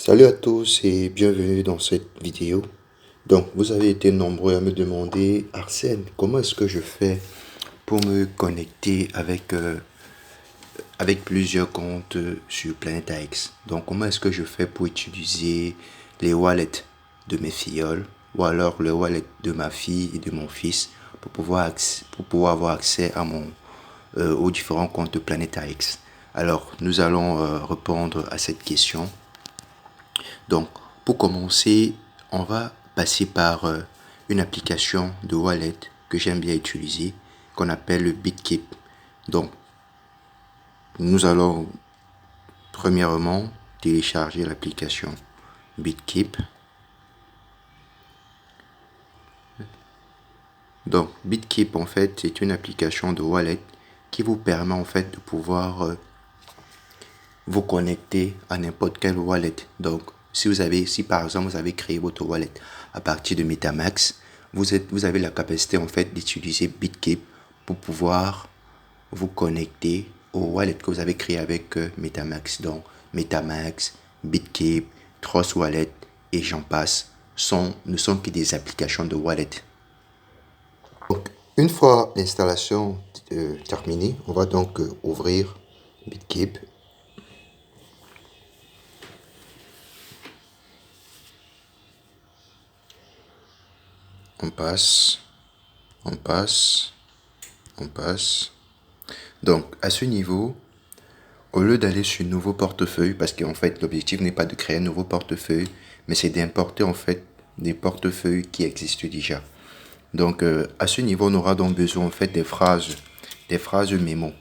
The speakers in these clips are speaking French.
Salut à tous et bienvenue dans cette vidéo. Donc, vous avez été nombreux à me demander, Arsène, comment est-ce que je fais pour me connecter avec plusieurs comptes sur Planète AX? Donc, comment est-ce que je fais pour utiliser les wallets de mes filleuls ou alors le wallet de ma fille et de mon fils pour pouvoir avoir accès aux différents comptes de Planète AX? Alors, nous allons répondre à cette question. Donc, pour commencer, on va passer par une application de wallet que j'aime bien utiliser, qu'on appelle le BitKeep. Donc, nous allons premièrement télécharger l'application BitKeep. Donc, BitKeep, en fait, c'est une application de wallet qui vous permet, en fait, de pouvoir vous connecter à n'importe quel wallet. Donc, si par exemple vous avez créé votre wallet à partir de MetaMask, vous avez la capacité en fait d'utiliser BitKeep pour pouvoir vous connecter au wallet que vous avez créé avec MetaMask. Donc, MetaMask, BitKeep, Trust Wallet et j'en passe ne sont que des applications de wallet. Donc, une fois l'installation terminée, on va donc ouvrir BitKeep. On passe. Donc, à ce niveau, au lieu d'aller sur nouveau portefeuille, parce qu'en fait, l'objectif n'est pas de créer un nouveau portefeuille, mais c'est d'importer en fait des portefeuilles qui existent déjà. Donc, à ce niveau, on aura donc besoin en fait des phrases mémo.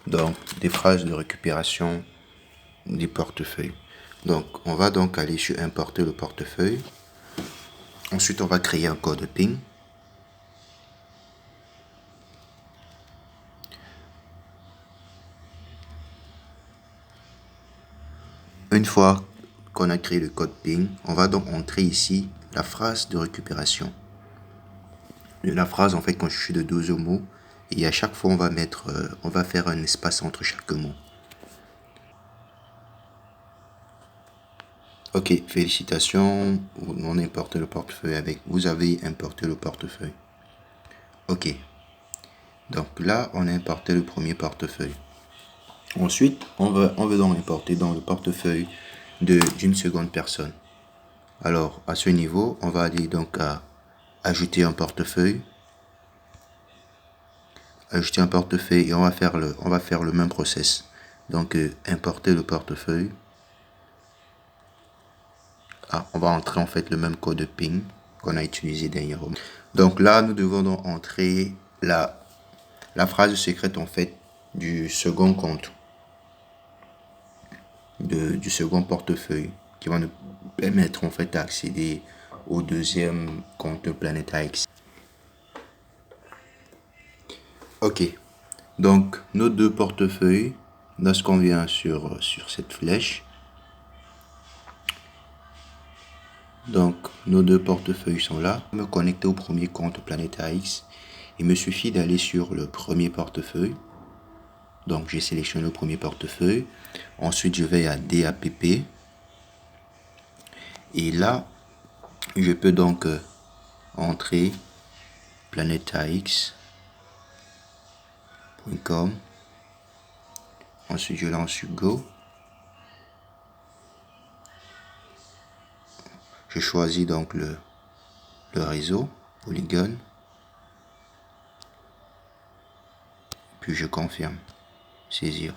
Donc, des phrases de récupération des portefeuilles. Donc, on va donc aller sur importer le portefeuille. Ensuite, on va créer un code PIN. Une fois qu'on a créé le code PIN, on va donc entrer ici la phrase de récupération. La phrase en fait constituée de 12 mots et à chaque fois on va faire un espace entre chaque mot. Ok, félicitations, on a importé le portefeuille avec. Vous avez importé le portefeuille. Ok, donc là on a importé le premier portefeuille. Ensuite, on veut donc importer dans le portefeuille d'une seconde personne. Alors, à ce niveau, on va aller donc à ajouter un portefeuille. Ajouter un portefeuille et on va faire le même process. Donc, importer le portefeuille. On va entrer en fait le même code de PIN qu'on a utilisé dernièrement. Donc là, nous devons donc entrer la phrase secrète en fait du second compte. Du second portefeuille qui va nous permettre en fait d'accéder au deuxième compte Planète AX. Ok, donc nos deux portefeuilles, lorsqu'on vient sur cette flèche, donc nos deux portefeuilles sont là. Pour me connecter au premier compte Planète AX, il me suffit d'aller sur le premier portefeuille. Donc j'ai sélectionné le premier portefeuille. Ensuite je vais à DAPP. Et là, je peux donc entrer planetax.com. Ensuite je lance sur Go. Je choisis donc le réseau Polygon. Puis je confirme. Saisir.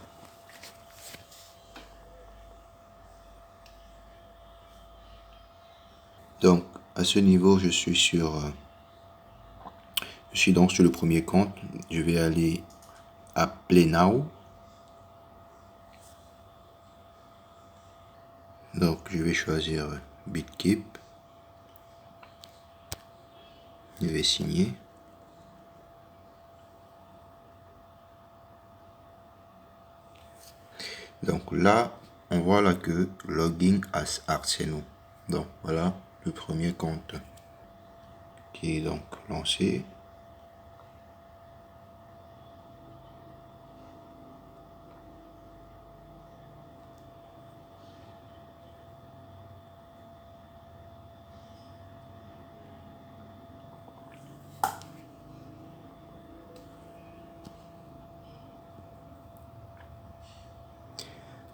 Donc à ce niveau je suis donc sur le premier compte. Je vais aller à Play Now. Donc je vais choisir BitKeep. Je vais signer. Donc là, on voit là que login as Arseno. Donc voilà le premier compte qui est donc lancé.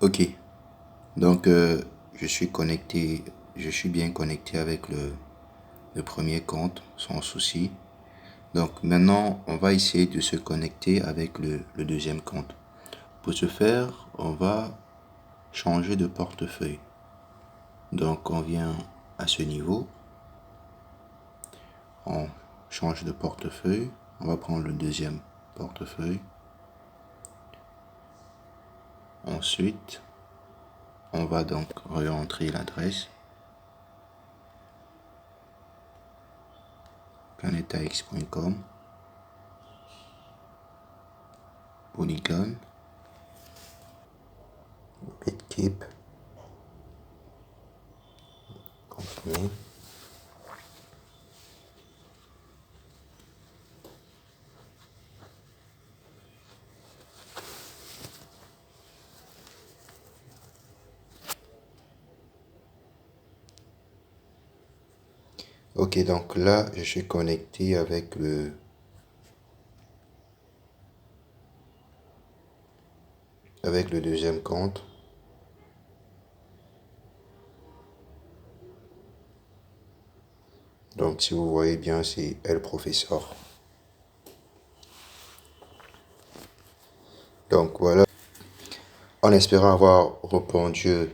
Ok, donc je suis connecté, je suis bien connecté avec le premier compte sans souci. Donc maintenant, on va essayer de se connecter avec le deuxième compte. Pour ce faire, on va changer de portefeuille. Donc on vient à ce niveau, on change de portefeuille, on va prendre le deuxième portefeuille. Ensuite, on va donc réentrer l'adresse planetax.com, Polygon, BitKeep, confirmer. Ok, donc là, je suis connecté avec le deuxième compte. Donc, si vous voyez bien, c'est El Professeur. Donc, voilà. En espérant avoir répondu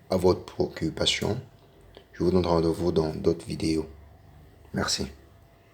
à votre préoccupation, je vous donne rendez-vous dans d'autres vidéos. Merci.